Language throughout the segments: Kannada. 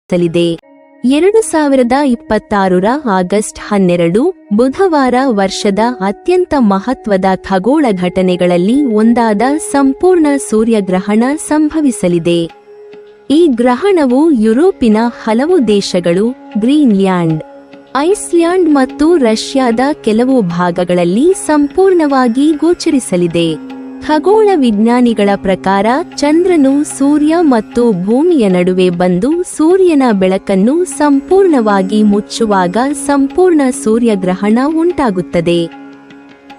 ಸಂಭವಿಸಲಿದೆ. 2026 ಆಗಸ್ಟ್ 12 ಬುಧವಾರ ವರ್ಷದ ಅತ್ಯಂತ ಮಹತ್ವದ ಖಗೋಳ ಘಟನೆಗಳಲ್ಲಿ ಒಂದಾದ ಸಂಪೂರ್ಣ ಸೂರ್ಯಗ್ರಹಣ ಸಂಭವಿಸಲಿದೆ. ಈ ಗ್ರಹಣವು ಯುರೋಪಿನ ಹಲವು ದೇಶಗಳು, ಗ್ರೀನ್ಲ್ಯಾಂಡ್, ಐಸ್ಲ್ಯಾಂಡ್ ಮತ್ತು ರಷ್ಯಾದ ಕೆಲವು ಭಾಗಗಳಲ್ಲಿ ಸಂಪೂರ್ಣವಾಗಿ ಗೋಚರಿಸಲಿದೆ. ಖಗೋಳ ವಿಜ್ಞಾನಿಗಳ ಪ್ರಕಾರ ಚಂದ್ರನು ಸೂರ್ಯ ಮತ್ತು ಭೂಮಿಯ ನಡುವೆ ಬಂದು ಸೂರ್ಯನ ಬೆಳಕನ್ನು ಸಂಪೂರ್ಣವಾಗಿ ಮುಚ್ಚುವಾಗ ಸಂಪೂರ್ಣ ಸೂರ್ಯಗ್ರಹಣ ಉಂಟಾಗುತ್ತದೆ.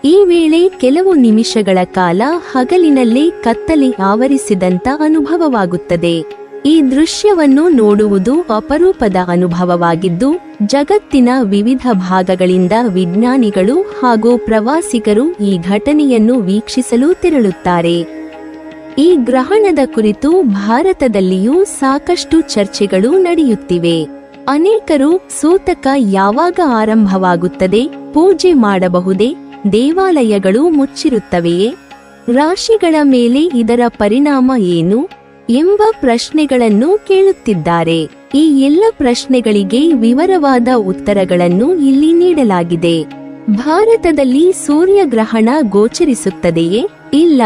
ಈ ವೇಳೆ ಕೆಲವು ನಿಮಿಷಗಳ ಕಾಲ ಹಗಲಿನಲ್ಲೇ ಕತ್ತಲೆ ಆವರಿಸಿದಂತ ಅನುಭವವಾಗುತ್ತದೆ. ಈ ದೃಶ್ಯವನ್ನು ನೋಡುವುದು ಅಪರೂಪದ ಅನುಭವವಾಗಿದ್ದು, ಜಗತ್ತಿನ ವಿವಿಧ ಭಾಗಗಳಿಂದ ವಿಜ್ಞಾನಿಗಳು ಹಾಗೂ ಪ್ರವಾಸಿಗರು ಈ ಘಟನೆಯನ್ನು ವೀಕ್ಷಿಸಲು ತೆರಳುತ್ತಾರೆ. ಈ ಗ್ರಹಣದ ಕುರಿತು ಭಾರತದಲ್ಲಿಯೂ ಸಾಕಷ್ಟು ಚರ್ಚೆಗಳು ನಡೆಯುತ್ತಿವೆ. ಅನೇಕರು ಸೂತಕ ಯಾವಾಗ ಆರಂಭವಾಗುತ್ತದೆ, ಪೂಜೆ ಮಾಡಬಹುದೇ, ದೇವಾಲಯಗಳು ಮುಚ್ಚಿರುತ್ತವೆಯೇ, ರಾಶಿಗಳ ಮೇಲೆ ಇದರ ಪರಿಣಾಮ ಏನು ಎಂಬ ಪ್ರಶ್ನೆಗಳನ್ನು ಕೇಳುತ್ತಿದ್ದಾರೆ. ಈ ಎಲ್ಲ ಪ್ರಶ್ನೆಗಳಿಗೆ ವಿವರವಾದ ಉತ್ತರಗಳನ್ನು ಇಲ್ಲಿ ನೀಡಲಾಗಿದೆ. ಭಾರತದಲ್ಲಿ ಸೂರ್ಯಗ್ರಹಣ ಗೋಚರಿಸುತ್ತದೆಯೇ? ಇಲ್ಲ.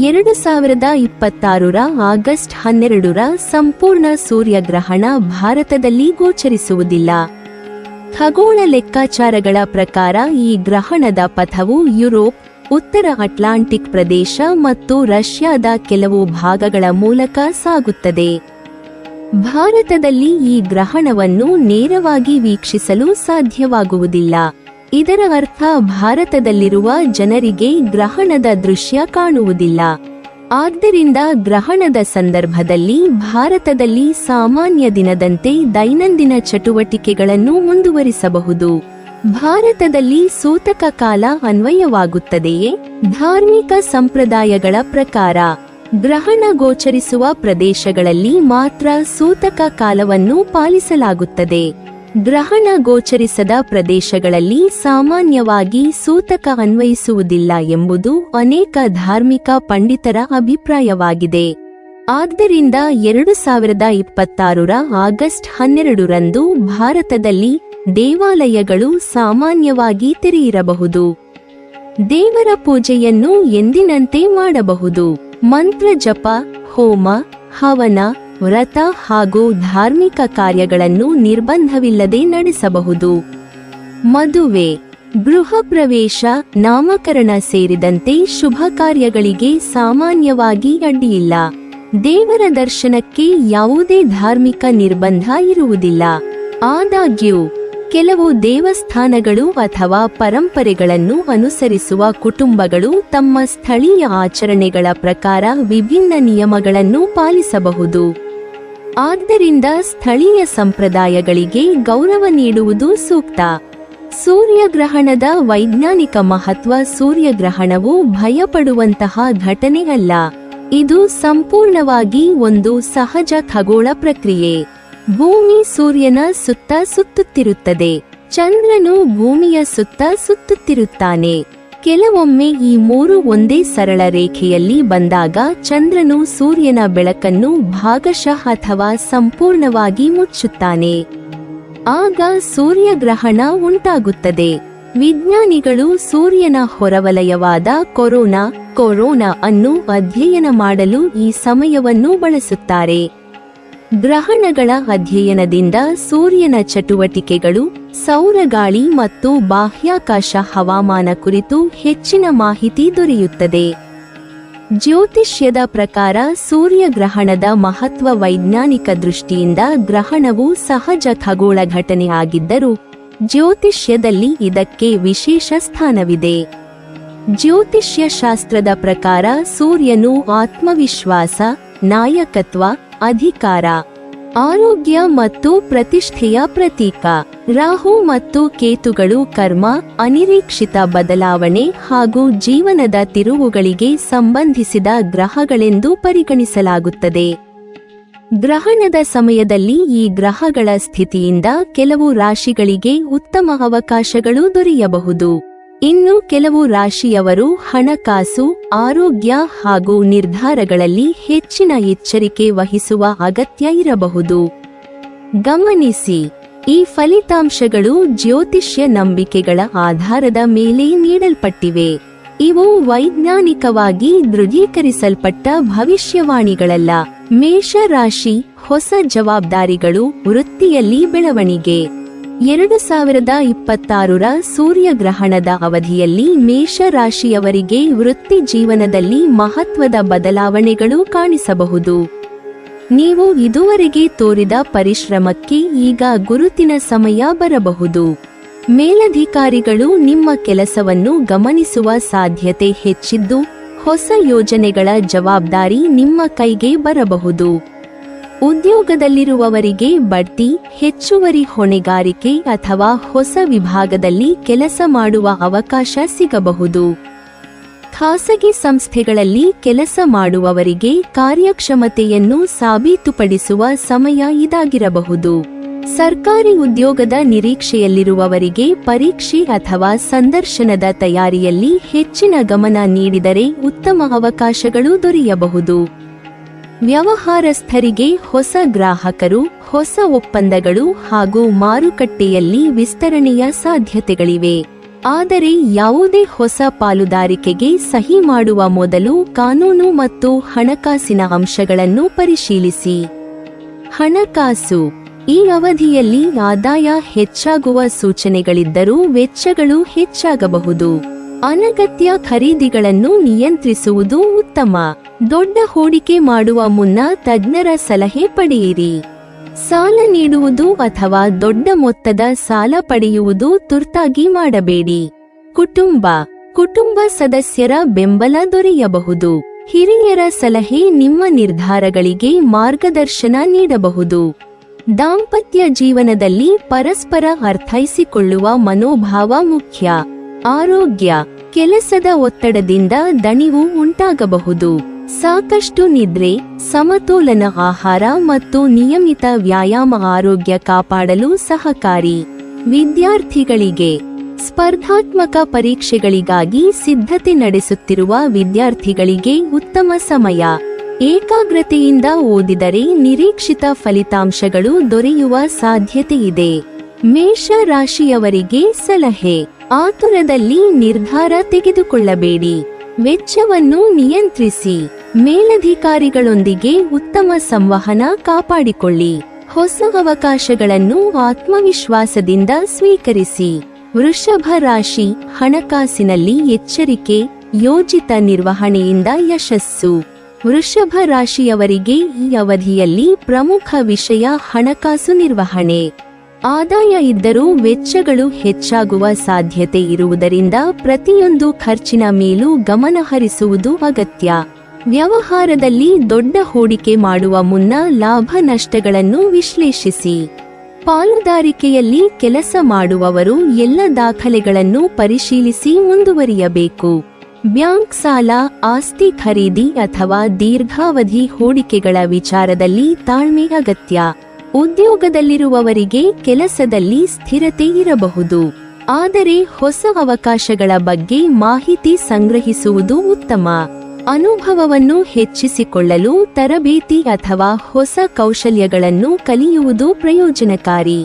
2026 ಆಗಸ್ಟ್ 12 ಸಂಪೂರ್ಣ ಸೂರ್ಯಗ್ರಹಣ ಭಾರತದಲ್ಲಿ ಗೋಚರಿಸುವುದಿಲ್ಲ. ಖಗೋಳ ಲೆಕ್ಕಾಚಾರಗಳ ಪ್ರಕಾರ ಈ ಗ್ರಹಣದ ಪಥವು ಯುರೋಪ್, ಉತ್ತರ ಅಟ್ಲಾಂಟಿಕ್ ಪ್ರದೇಶ ಮತ್ತು ರಷ್ಯಾದ ಕೆಲವು ಭಾಗಗಳ ಮೂಲಕ ಸಾಗುತ್ತದೆ. ಭಾರತದಲ್ಲಿ ಈ ಗ್ರಹಣವನ್ನು ನೇರವಾಗಿ ವೀಕ್ಷಿಸಲು ಸಾಧ್ಯವಾಗುವುದಿಲ್ಲ. ಇದರ ಅರ್ಥ ಭಾರತದಲ್ಲಿರುವ ಜನರಿಗೆ ಗ್ರಹಣದ ದೃಶ್ಯ ಕಾಣುವುದಿಲ್ಲ. ಆದ್ದರಿಂದ ಗ್ರಹಣದ ಸಂದರ್ಭದಲ್ಲಿ ಭಾರತದಲ್ಲಿ ಸಾಮಾನ್ಯ ದಿನದಂತೆ ದೈನಂದಿನ ಚಟುವಟಿಕೆಗಳನ್ನು ಮುಂದುವರಿಸಬಹುದು. ಭಾರತದಲ್ಲಿ ಸೂತಕ ಕಾಲ ಅನ್ವಯವಾಗುತ್ತದೆಯೇ? ಧಾರ್ಮಿಕ ಸಂಪ್ರದಾಯಗಳ ಪ್ರಕಾರ ಗ್ರಹಣ ಗೋಚರಿಸುವ ಪ್ರದೇಶಗಳಲ್ಲಿ ಮಾತ್ರ ಸೂತಕ ಕಾಲವನ್ನು ಪಾಲಿಸಲಾಗುತ್ತದೆ. ಗ್ರಹಣ ಗೋಚರಿಸದ ಪ್ರದೇಶಗಳಲ್ಲಿ ಸಾಮಾನ್ಯವಾಗಿ ಸೂತಕ ಅನ್ವಯಿಸುವುದಿಲ್ಲ ಎಂಬುದು ಅನೇಕ ಧಾರ್ಮಿಕ ಪಂಡಿತರ ಅಭಿಪ್ರಾಯವಾಗಿದೆ. ಆದ್ದರಿಂದ 2026 ಆಗಸ್ಟ್ 12 ಭಾರತದಲ್ಲಿ ದೇವಾಲಯಗಳು ಸಾಮಾನ್ಯವಾಗಿ ತೆರೆಯಿರಬಹುದು. ದೇವರ ಪೂಜೆಯನ್ನು ಎಂದಿನಂತೆ ಮಾಡಬಹುದು. ಮಂತ್ರ ಜಪ, ಹೋಮ, ಹವನ, ವ್ರತ ಹಾಗೂ ಧಾರ್ಮಿಕ ಕಾರ್ಯಗಳನ್ನು ನಿರ್ಬಂಧವಿಲ್ಲದೆ ನಡೆಸಬಹುದು. ಮದುವೆ, ಗೃಹ ಪ್ರವೇಶ, ನಾಮಕರಣ ಸೇರಿದಂತೆ ಶುಭ ಕಾರ್ಯಗಳಿಗೆ ಸಾಮಾನ್ಯವಾಗಿ ಅಡ್ಡಿಯಿಲ್ಲ. ದೇವರ ದರ್ಶನಕ್ಕೆ ಯಾವುದೇ ಧಾರ್ಮಿಕ ನಿರ್ಬಂಧ ಇರುವುದಿಲ್ಲ. ಆದಾಗ್ಯೂ ಕೆಲವು ದೇವಸ್ಥಾನಗಳು ಅಥವಾ ಪರಂಪರೆಗಳನ್ನು ಅನುಸರಿಸುವ ಕುಟುಂಬಗಳು ತಮ್ಮ ಸ್ಥಳೀಯ ಆಚರಣೆಗಳ ಪ್ರಕಾರ ವಿಭಿನ್ನ ನಿಯಮಗಳನ್ನು ಪಾಲಿಸಬಹುದು. ಆದ್ದರಿಂದ ಸ್ಥಳೀಯ ಸಂಪ್ರದಾಯಗಳಿಗೆ ಗೌರವ ನೀಡುವುದು ಸೂಕ್ತ. ಸೂರ್ಯಗ್ರಹಣದ ವೈಜ್ಞಾನಿಕ ಮಹತ್ವ. ಸೂರ್ಯಗ್ರಹಣವು ಭಯಪಡುವಂತಹ ಘಟನೆ ಅಲ್ಲ. ಇದು ಸಂಪೂರ್ಣವಾಗಿ ಒಂದು ಸಹಜ ಖಗೋಳ ಪ್ರಕ್ರಿಯೆ. ಭೂಮಿ ಸೂರ್ಯನ ಸುತ್ತ ಸುತ್ತುತ್ತಿರುತ್ತದೆ. ಚಂದ್ರನು ಭೂಮಿಯ ಸುತ್ತ ಸುತ್ತುತ್ತಿರುತ್ತಾನೆ. ಕೆಲವೊಮ್ಮೆ ಈ ಮೂರು ಒಂದೇ ಸರಳ ರೇಖೆಯಲ್ಲಿ ಬಂದಾಗ ಚಂದ್ರನು ಸೂರ್ಯನ ಬೆಳಕನ್ನು ಭಾಗಶಃ ಅಥವಾ ಸಂಪೂರ್ಣವಾಗಿ ಮುಚ್ಚುತ್ತಾನೆ. ಆಗ ಸೂರ್ಯಗ್ರಹಣ ಉಂಟಾಗುತ್ತದೆ. ವಿಜ್ಞಾನಿಗಳು ಸೂರ್ಯನ ಹೊರವಲಯವಾದ ಕೊರೋನಾ ಅನ್ನು ಅಧ್ಯಯನ ಮಾಡಲು ಈ ಸಮಯವನ್ನು ಬಳಸುತ್ತಾರೆ. ಗ್ರಹಣಗಳ ಅಧ್ಯಯನದಿಂದ ಸೂರ್ಯನ ಚಟುವಟಿಕೆಗಳು, ಸೌರಗಾಳಿ ಮತ್ತು ಬಾಹ್ಯಾಕಾಶ ಹವಾಮಾನ ಕುರಿತು ಹೆಚ್ಚಿನ ಮಾಹಿತಿ ದೊರೆಯುತ್ತದೆ. ಜ್ಯೋತಿಷ್ಯದ ಪ್ರಕಾರ ಸೂರ್ಯಗ್ರಹಣದ ಮಹತ್ವ. ವೈಜ್ಞಾನಿಕ ದೃಷ್ಟಿಯಿಂದ ಗ್ರಹಣವು ಸಹಜ ಖಗೋಳ ಘಟನೆ ಆಗಿದ್ದರೂ ಜ್ಯೋತಿಷ್ಯದಲ್ಲಿ ಇದಕ್ಕೆ ವಿಶೇಷ ಸ್ಥಾನವಿದೆ. ಜ್ಯೋತಿಷ್ಯ ಶಾಸ್ತ್ರದ ಪ್ರಕಾರ ಸೂರ್ಯನು ಆತ್ಮವಿಶ್ವಾಸ, ನಾಯಕತ್ವ, ಅಧಿಕಾರ, ಆರೋಗ್ಯ ಮತ್ತು ಪ್ರತಿಷ್ಠೆಯ ಪ್ರತೀಕ. ರಾಹು ಮತ್ತು ಕೇತುಗಳು ಕರ್ಮ, ಅನಿರೀಕ್ಷಿತ ಬದಲಾವಣೆ ಹಾಗೂ ಜೀವನದ ತಿರುವುಗಳಿಗೆ ಸಂಬಂಧಿಸಿದ ಗ್ರಹಗಳೆಂದು ಪರಿಗಣಿಸಲಾಗುತ್ತದೆ. ಗ್ರಹಣದ ಸಮಯದಲ್ಲಿ ಈ ಗ್ರಹಗಳ ಸ್ಥಿತಿಯಿಂದ ಕೆಲವು ರಾಶಿಗಳಿಗೆ ಉತ್ತಮ ಅವಕಾಶಗಳು ದೊರೆಯಬಹುದು. ಇನ್ನು ಕೆಲವು ರಾಶಿಯವರು ಹಣಕಾಸು, ಆರೋಗ್ಯ ಹಾಗೂ ನಿರ್ಧಾರಗಳಲ್ಲಿ ಹೆಚ್ಚಿನ ಎಚ್ಚರಿಕೆ ವಹಿಸುವ ಅಗತ್ಯ ಇರಬಹುದು. ಗಮನಿಸಿ, ಈ ಫಲಿತಾಂಶಗಳು ಜ್ಯೋತಿಷ್ಯ ನಂಬಿಕೆಗಳ ಆಧಾರದ ಮೇಲೆ ನೀಡಲ್ಪಟ್ಟಿವೆ. ಇವು ವೈಜ್ಞಾನಿಕವಾಗಿ ದೃಢೀಕರಿಸಲ್ಪಟ್ಟ ಭವಿಷ್ಯವಾಣಿಗಳಲ್ಲ. ಮೇಷ ರಾಶಿ, ಹೊಸ ಜವಾಬ್ದಾರಿಗಳು, ವೃತ್ತಿಯಲ್ಲಿ ಬೆಳವಣಿಗೆ. 2026ರ ಸೂರ್ಯಗ್ರಹಣದ ಅವಧಿಯಲ್ಲಿ ಮೇಷ ರಾಶಿಯವರಿಗೆ ವೃತ್ತಿ ಜೀವನದಲ್ಲಿ ಮಹತ್ವದ ಬದಲಾವಣೆಗಳು ಕಾಣಿಸಬಹುದು. ನೀವು ಇದುವರೆಗೆ ತೋರಿದ ಪರಿಶ್ರಮಕ್ಕೆ ಈಗ ಗುರುತಿನ ಸಮಯ ಬರಬಹುದು. ಮೇಲಧಿಕಾರಿಗಳು ನಿಮ್ಮ ಕೆಲಸವನ್ನು ಗಮನಿಸುವ ಸಾಧ್ಯತೆ ಹೆಚ್ಚಿದ್ದು, ಹೊಸ ಯೋಜನೆಗಳ ಜವಾಬ್ದಾರಿ ನಿಮ್ಮ ಕೈಗೆ ಬರಬಹುದು. ಉದ್ಯೋಗದಲ್ಲಿರುವವರಿಗೆ ಬಡ್ತಿ, ಹೆಚ್ಚುವರಿ ಹೊಣೆಗಾರಿಕೆ ಅಥವಾ ಹೊಸ ವಿಭಾಗದಲ್ಲಿ ಕೆಲಸ ಮಾಡುವ ಅವಕಾಶ ಸಿಗಬಹುದು. ಖಾಸಗಿ ಸಂಸ್ಥೆಗಳಲ್ಲಿ ಕೆಲಸ ಮಾಡುವವರಿಗೆ ಕಾರ್ಯಕ್ಷಮತೆಯನ್ನು ಸಾಬೀತುಪಡಿಸುವ ಸಮಯ ಇದಾಗಿರಬಹುದು. ಸರ್ಕಾರಿ ಉದ್ಯೋಗದ ನಿರೀಕ್ಷೆಯಲ್ಲಿರುವವರಿಗೆ ಪರೀಕ್ಷೆ ಅಥವಾ ಸಂದರ್ಶನದ ತಯಾರಿಯಲ್ಲಿ ಹೆಚ್ಚಿನ ಗಮನ ನೀಡಿದರೆ ಉತ್ತಮ ಅವಕಾಶಗಳು ದೊರೆಯಬಹುದು. ವ್ಯವಹಾರಸ್ಥರಿಗೆ ಹೊಸ ಗ್ರಾಹಕರು, ಹೊಸ ಒಪ್ಪಂದಗಳು ಹಾಗೂ ಮಾರುಕಟ್ಟೆಯಲ್ಲಿ ವಿಸ್ತರಣೆಯ ಸಾಧ್ಯತೆಗಳಿವೆ. ಆದರೆ ಯಾವುದೇ ಹೊಸ ಪಾಲುದಾರಿಕೆಗೆ ಸಹಿ ಮಾಡುವ ಮೊದಲು ಕಾನೂನು ಮತ್ತು ಹಣಕಾಸಿನ ಅಂಶಗಳನ್ನು ಪರಿಶೀಲಿಸಿ. ಹಣಕಾಸು. ಈ ಅವಧಿಯಲ್ಲಿ ಆದಾಯ ಹೆಚ್ಚಾಗುವ ಸೂಚನೆಗಳಿದ್ದರೂ ವೆಚ್ಚಗಳು ಹೆಚ್ಚಾಗಬಹುದು. ಅನಗತ್ಯ ಖರೀದಿಗಳನ್ನು ನಿಯಂತ್ರಿಸುವುದು ಉತ್ತಮ. ದೊಡ್ಡ ಹೂಡಿಕೆ ಮಾಡುವ ಮುನ್ನ ತಜ್ಞರ ಸಲಹೆ ಪಡೆಯಿರಿ. ಸಾಲ ನೀಡುವುದು ಅಥವಾ ದೊಡ್ಡ ಮೊತ್ತದ ಸಾಲ ಪಡೆಯುವುದು ತುರ್ತಾಗಿ ಮಾಡಬೇಡಿ. ಕುಟುಂಬ ಸದಸ್ಯರ ಬೆಂಬಲ ದೊರೆಯಬಹುದು. ಹಿರಿಯರ ಸಲಹೆ ನಿಮ್ಮ ನಿರ್ಧಾರಗಳಿಗೆ ಮಾರ್ಗದರ್ಶನ ನೀಡಬಹುದು. ದಾಂಪತ್ಯ ಜೀವನದಲ್ಲಿ ಪರಸ್ಪರ ಅರ್ಥೈಸಿಕೊಳ್ಳುವ ಮನೋಭಾವ ಮುಖ್ಯ. ಆರೋಗ್ಯ. ಕೆಲಸದ ಒತ್ತಡದಿಂದ ದಣಿವು ಉಂಟಾಗಬಹುದು. ಸಾಕಷ್ಟು ನಿದ್ರೆ, ಸಮತೋಲನ ಆಹಾರ ಮತ್ತು ನಿಯಮಿತ ವ್ಯಾಯಾಮ ಆರೋಗ್ಯ ಕಾಪಾಡಲು ಸಹಕಾರಿ. ವಿದ್ಯಾರ್ಥಿಗಳಿಗೆ. ಸ್ಪರ್ಧಾತ್ಮಕ ಪರೀಕ್ಷೆಗಳಿಗಾಗಿ ಸಿದ್ಧತೆ ನಡೆಸುತ್ತಿರುವ ವಿದ್ಯಾರ್ಥಿಗಳಿಗೆ ಉತ್ತಮ ಸಮಯ. ಏಕಾಗ್ರತೆಯಿಂದ ಓದಿದರೆ ನಿರೀಕ್ಷಿತ ಫಲಿತಾಂಶಗಳು ದೊರೆಯುವ ಸಾಧ್ಯತೆಯಿದೆ. ಮೇಷ ರಾಶಿಯವರಿಗೆ ಸಲಹೆ: ಆತುರದಲ್ಲಿ ನಿರ್ಧಾರ ತೆಗೆದುಕೊಳ್ಳಬೇಡಿ. ವೆಚ್ಚವನ್ನು ನಿಯಂತ್ರಿಸಿ. ಮೇಲಧಿಕಾರಿಗಳೊಂದಿಗೆ ಉತ್ತಮ ಸಂವಹನ ಕಾಪಾಡಿಕೊಳ್ಳಿ. ಹೊಸ ಅವಕಾಶಗಳನ್ನು ಆತ್ಮವಿಶ್ವಾಸದಿಂದ ಸ್ವೀಕರಿಸಿ. ವೃಷಭ ರಾಶಿ, ಹಣಕಾಸಿನಲ್ಲಿ ಎಚ್ಚರಿಕೆ, ಯೋಜಿತ ನಿರ್ವಹಣೆಯಿಂದ ಯಶಸ್ಸು. ವೃಷಭ ರಾಶಿಯವರಿಗೆ ಈ ಅವಧಿಯಲ್ಲಿ ಪ್ರಮುಖ ವಿಷಯ ಹಣಕಾಸು ನಿರ್ವಹಣೆ. ಆದಾಯ ಇದ್ದರೂ ವೆಚ್ಚಗಳು ಹೆಚ್ಚಾಗುವ ಸಾಧ್ಯತೆ ಇರುವುದರಿಂದ ಪ್ರತಿಯೊಂದು ಖರ್ಚಿನ ಮೇಲೂ ಗಮನ ಹರಿಸುವುದು ಅಗತ್ಯ. ವ್ಯವಹಾರದಲ್ಲಿ ದೊಡ್ಡ ಹೂಡಿಕೆ ಮಾಡುವ ಮುನ್ನ ಲಾಭ ನಷ್ಟಗಳನ್ನು ವಿಶ್ಲೇಷಿಸಿ. ಪಾಲುದಾರಿಕೆಯಲ್ಲಿ ಕೆಲಸ ಮಾಡುವವರು ಎಲ್ಲ ದಾಖಲೆಗಳನ್ನು ಪರಿಶೀಲಿಸಿ ಮುಂದುವರಿಯಬೇಕು. ಬ್ಯಾಂಕ್ ಸಾಲ, ಆಸ್ತಿ ಖರೀದಿ ಅಥವಾ ದೀರ್ಘಾವಧಿ ಹೂಡಿಕೆಗಳ ವಿಚಾರದಲ್ಲಿ ತಾಳ್ಮೆ ಅಗತ್ಯ. ಉದ್ಯೋಗದಲ್ಲಿರುವವರಿಗೆ ಕೆಲಸದಲ್ಲಿ ಸ್ಥಿರತೆ ಇರಬಹುದು, ಆದರೆ ಹೊಸ ಅವಕಾಶಗಳ ಬಗ್ಗೆ ಮಾಹಿತಿ ಸಂಗ್ರಹಿಸುವುದು ಉತ್ತಮ. ಅನುಭವವನ್ನು ಹೆಚ್ಚಿಸಿಕೊಳ್ಳಲು ತರಬೇತಿ ಅಥವಾ ಹೊಸ ಕೌಶಲ್ಯಗಳನ್ನು ಕಲಿಯುವುದು ಪ್ರಯೋಜನಕಾರಿ.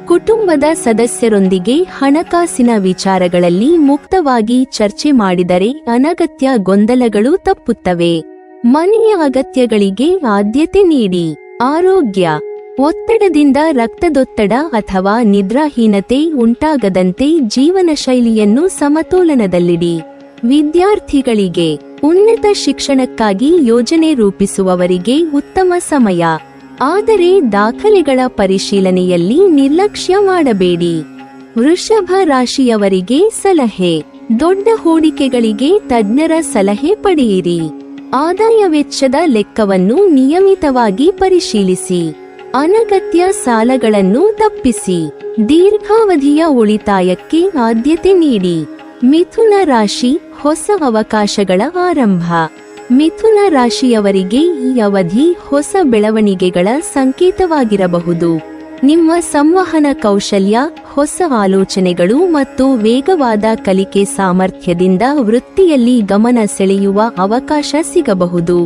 ಕುಟುಂಬದ ಸದಸ್ಯರೊಂದಿಗೆ ಹಣಕಾಸಿನ ವಿಚಾರಗಳಲ್ಲಿ ಮುಕ್ತವಾಗಿ ಚರ್ಚೆ ಮಾಡಿದರೆ ಅನಗತ್ಯ ಗೊಂದಲಗಳು ತಪ್ಪುತ್ತವೆ. ಮನೆಯ ಅಗತ್ಯಗಳಿಗೆ ಆದ್ಯತೆ ನೀಡಿ. ಆರೋಗ್ಯ. ಒತ್ತಡದಿಂದ ರಕ್ತದೊತ್ತಡ ಅಥವಾ ನಿದ್ರಾಹೀನತೆ ಉಂಟಾಗದಂತೆ ಜೀವನ ಶೈಲಿಯನ್ನು ಸಮತೋಲನದಲ್ಲಿಡಿ. ವಿದ್ಯಾರ್ಥಿಗಳಿಗೆ. ಉನ್ನತ ಶಿಕ್ಷಣಕ್ಕಾಗಿ ಯೋಜನೆ ರೂಪಿಸುವವರಿಗೆ ಉತ್ತಮ ಸಮಯ, ಆದರೆ ದಾಖಲೆಗಳ ಪರಿಶೀಲನೆಯಲ್ಲಿ ನಿರ್ಲಕ್ಷ್ಯ ಮಾಡಬೇಡಿ. ವೃಷಭ ರಾಶಿಯವರಿಗೆ ಸಲಹೆ: ದೊಡ್ಡ ಹೂಡಿಕೆಗಳಿಗೆ ತಜ್ಞರ ಸಲಹೆ ಪಡೆಯಿರಿ. ಆದಾಯ ವೆಚ್ಚದ ಲೆಕ್ಕವನ್ನು ನಿಯಮಿತವಾಗಿ ಪರಿಶೀಲಿಸಿ. ಅನಗತ್ಯ ಸಾಲಗಳನ್ನು ತಪ್ಪಿಸಿ. ದೀರ್ಘಾವಧಿಯ ಉಳಿತಾಯಕ್ಕೆ ಆದ್ಯತೆ ನೀಡಿ. ಮಿಥುನ ರಾಶಿ, ಹೊಸ ಅವಕಾಶಗಳ ಆರಂಭ. ಮಿಥುನ ರಾಶಿಯವರಿಗೆ ಈ ಅವಧಿ ಹೊಸ ಬೆಳವಣಿಗೆಗಳ ಸಂಕೇತವಾಗಿರಬಹುದು. ನಿಮ್ಮ ಸಂವಹನ ಕೌಶಲ್ಯ, ಹೊಸ ಆಲೋಚನೆಗಳು ಮತ್ತು ವೇಗವಾದ ಕಲಿಕೆ ಸಾಮರ್ಥ್ಯದಿಂದ ವೃತ್ತಿಯಲ್ಲಿ ಗಮನ ಸೆಳೆಯುವ ಅವಕಾಶ ಸಿಗಬಹುದು.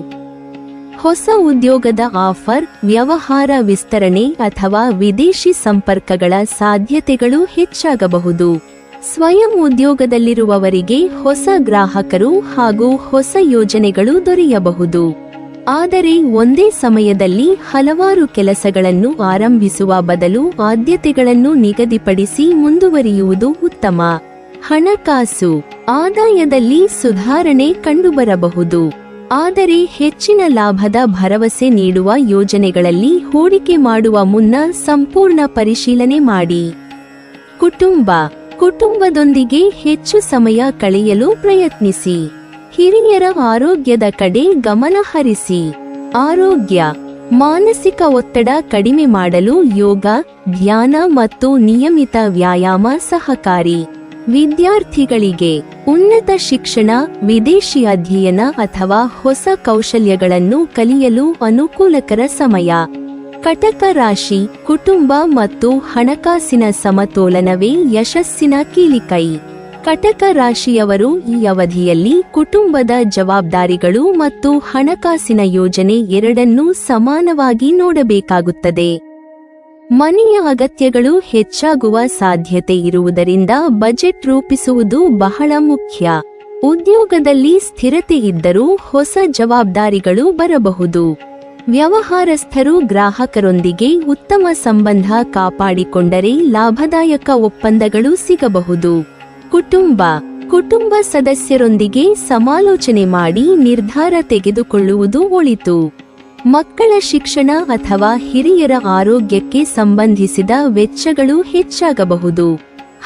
ಹೊಸ ಉದ್ಯೋಗದ ಆಫರ್, ವ್ಯವಹಾರ ವಿಸ್ತರಣೆ ಅಥವಾ ವಿದೇಶಿ ಸಂಪರ್ಕಗಳ ಸಾಧ್ಯತೆಗಳು ಹೆಚ್ಚಾಗಬಹುದು. ಸ್ವಯಂ ಉದ್ಯೋಗದಲ್ಲಿರುವವರಿಗೆ ಹೊಸ ಗ್ರಾಹಕರು ಹಾಗೂ ಹೊಸ ಯೋಜನೆಗಳು ದೊರೆಯಬಹುದು. ಆದರೆ ಒಂದೇ ಸಮಯದಲ್ಲಿ ಹಲವಾರು ಕೆಲಸಗಳನ್ನು ಆರಂಭಿಸುವ ಬದಲು ಆದ್ಯತೆಗಳನ್ನು ನಿಗದಿಪಡಿಸಿ ಮುಂದುವರಿಯುವುದು ಉತ್ತಮ. ಹಣಕಾಸು ಆದಾಯದಲ್ಲಿ ಸುಧಾರಣೆ ಕಂಡುಬರಬಹುದು, ಆದರೆ ಹೆಚ್ಚಿನ ಲಾಭದ ಭರವಸೆ ನೀಡುವ ಯೋಜನೆಗಳಲ್ಲಿ ಹೂಡಿಕೆ ಮಾಡುವ ಮುನ್ನ ಸಂಪೂರ್ಣ ಪರಿಶೀಲನೆ ಮಾಡಿ. ಕುಟುಂಬದೊಂದಿಗೆ ಹೆಚ್ಚು ಸಮಯ ಕಳೆಯಲು ಪ್ರಯತ್ನಿಸಿ. ಹಿರಿಯರ ಆರೋಗ್ಯದ ಕಡೆ ಗಮನ ಹರಿಸಿ. ಆರೋಗ್ಯ ಮಾನಸಿಕ ಒತ್ತಡ ಕಡಿಮೆ ಮಾಡಲು ಯೋಗ, ಧ್ಯಾನ ಮತ್ತು ನಿಯಮಿತ ವ್ಯಾಯಾಮ ಸಹಕಾರಿ. ವಿದ್ಯಾರ್ಥಿಗಳಿಗೆ ಉನ್ನತ ಶಿಕ್ಷಣ, ವಿದೇಶಿ ಅಧ್ಯಯನ ಅಥವಾ ಹೊಸ ಕೌಶಲ್ಯಗಳನ್ನು ಕಲಿಯಲು ಅನುಕೂಲಕರ ಸಮಯ. ಕಟಕ ರಾಶಿ, ಕುಟುಂಬ ಮತ್ತು ಹಣಕಾಸಿನ ಸಮತೋಲನವೇ ಯಶಸ್ಸಿನ ಕೀಲಿಕೈ. ಕಟಕ ರಾಶಿಯವರು ಈ ಅವಧಿಯಲ್ಲಿ ಕುಟುಂಬದ ಜವಾಬ್ದಾರಿಗಳು ಮತ್ತು ಹಣಕಾಸಿನ ಯೋಜನೆ ಎರಡನ್ನೂ ಸಮಾನವಾಗಿ ನೋಡಬೇಕಾಗುತ್ತದೆ. ಮನೆಯ ಅಗತ್ಯಗಳು ಹೆಚ್ಚಾಗುವ ಸಾಧ್ಯತೆ ಇರುವುದರಿಂದ ಬಜೆಟ್ ರೂಪಿಸುವುದು ಬಹಳ ಮುಖ್ಯ. ಉದ್ಯೋಗದಲ್ಲಿ ಸ್ಥಿರತೆ ಇದ್ದರೂ ಹೊಸ ಜವಾಬ್ದಾರಿಗಳು ಬರಬಹುದು. ವ್ಯವಹಾರಸ್ಥರು ಗ್ರಾಹಕರೊಂದಿಗೆ ಉತ್ತಮ ಸಂಬಂಧ ಕಾಪಾಡಿಕೊಂಡರೆ ಲಾಭದಾಯಕ ಒಪ್ಪಂದಗಳು ಸಿಗಬಹುದು. ಕುಟುಂಬ ಸದಸ್ಯರೊಂದಿಗೆ ಸಮಾಲೋಚನೆ ಮಾಡಿ ನಿರ್ಧಾರ ತೆಗೆದುಕೊಳ್ಳುವುದು ಒಳಿತು. ಮಕ್ಕಳ ಶಿಕ್ಷಣ ಅಥವಾ ಹಿರಿಯರ ಆರೋಗ್ಯಕ್ಕೆ ಸಂಬಂಧಿಸಿದ ವೆಚ್ಚಗಳು ಹೆಚ್ಚಾಗಬಹುದು.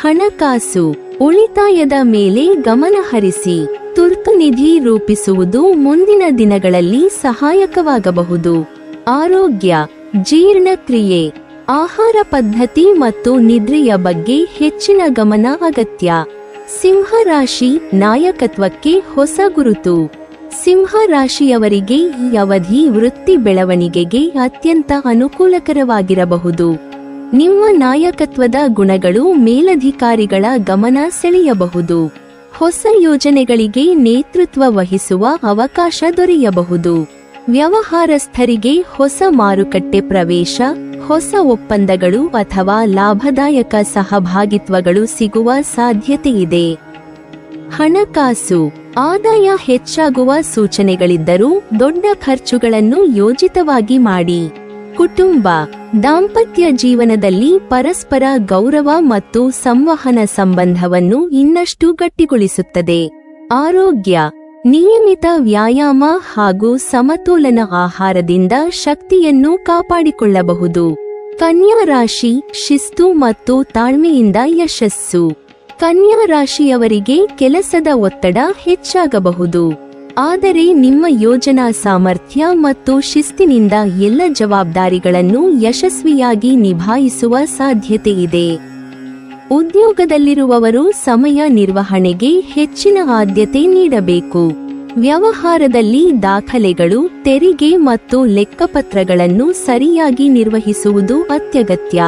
ಹಣಕಾಸು ಉಳಿತಾಯದ ಮೇಲೆ ಗಮನ ಹರಿಸಿ. ತುರ್ತು ನಿಧಿ ರೂಪಿಸುವುದು ಮುಂದಿನ ದಿನಗಳಲ್ಲಿ ಸಹಾಯಕವಾಗಬಹುದು. ಆರೋಗ್ಯ ಜೀರ್ಣಕ್ರಿಯೆ, ಆಹಾರ ಪದ್ಧತಿ ಮತ್ತು ನಿದ್ರೆಯ ಬಗ್ಗೆ ಹೆಚ್ಚಿನ ಗಮನ ಅಗತ್ಯ. ಸಿಂಹರಾಶಿ, ನಾಯಕತ್ವಕ್ಕೆ ಹೊಸ ಗುರುತು. ಸಿಂಹರಾಶಿಯವರಿಗೆ ಈ ಅವಧಿ ವೃತ್ತಿ ಬೆಳವಣಿಗೆಗೆ ಅತ್ಯಂತ ಅನುಕೂಲಕರವಾಗಿರಬಹುದು. ನಿಮ್ಮ ನಾಯಕತ್ವದ ಗುಣಗಳು ಮೇಲಧಿಕಾರಿಗಳ ಗಮನ ಸೆಳೆಯಬಹುದು. ಹೊಸ ಯೋಜನೆಗಳಿಗೆ ನೇತೃತ್ವ ವಹಿಸುವ ಅವಕಾಶ ದೊರೆಯಬಹುದು. ವ್ಯವಹಾರಸ್ಥರಿಗೆ ಹೊಸ ಮಾರುಕಟ್ಟೆ ಪ್ರವೇಶ, ಹೊಸ ಒಪ್ಪಂದಗಳು ಅಥವಾ ಲಾಭದಾಯಕ ಸಹಭಾಗಿತ್ವಗಳು ಸಿಗುವ ಸಾಧ್ಯತೆಯಿದೆ. ಹಣಕಾಸು ಆದಾಯ ಹೆಚ್ಚಾಗುವ ಸೂಚನೆಗಳಿದ್ದರೂ ದೊಡ್ಡ ಖರ್ಚುಗಳನ್ನು ಯೋಜಿತವಾಗಿ ಮಾಡಿ. ದಾಂಪತ್ಯ ಜೀವನದಲ್ಲಿ ಪರಸ್ಪರ ಗೌರವ ಮತ್ತು ಸಂವಹನ ಸಂಬಂಧವನ್ನು ಇನ್ನಷ್ಟು ಗಟ್ಟಿಗೊಳಿಸುತ್ತದೆ. ಆರೋಗ್ಯ ನಿಯಮಿತ ವ್ಯಾಯಾಮ ಹಾಗೂ ಸಮತೋಲನ ಆಹಾರದಿಂದ ಶಕ್ತಿಯನ್ನು ಕಾಪಾಡಿಕೊಳ್ಳಬಹುದು. ಕನ್ಯಾ ರಾಶಿ, ಶಿಸ್ತು ಮತ್ತು ತಾಳ್ಮೆಯಿಂದ ಯಶಸ್ಸು. ಕನ್ಯಾ ರಾಶಿಯವರಿಗೆ ಕೆಲಸದ ಒತ್ತಡ ಹೆಚ್ಚಾಗಬಹುದು, ಆದರೆ ನಿಮ್ಮ ಯೋಜನಾ ಸಾಮರ್ಥ್ಯ ಮತ್ತು ಶಿಸ್ತಿನಿಂದ ಎಲ್ಲ ಜವಾಬ್ದಾರಿಗಳನ್ನು ಯಶಸ್ವಿಯಾಗಿ ನಿಭಾಯಿಸುವ ಸಾಧ್ಯತೆಯಿದೆ. ಉದ್ಯೋಗದಲ್ಲಿರುವವರು ಸಮಯ ನಿರ್ವಹಣೆಗೆ ಹೆಚ್ಚಿನ ಆದ್ಯತೆ ನೀಡಬೇಕು. ವ್ಯವಹಾರದಲ್ಲಿ ದಾಖಲೆಗಳು, ತೆರಿಗೆ ಮತ್ತು ಲೆಕ್ಕಪತ್ರಗಳನ್ನು ಸರಿಯಾಗಿ ನಿರ್ವಹಿಸುವುದು ಅತ್ಯಗತ್ಯ.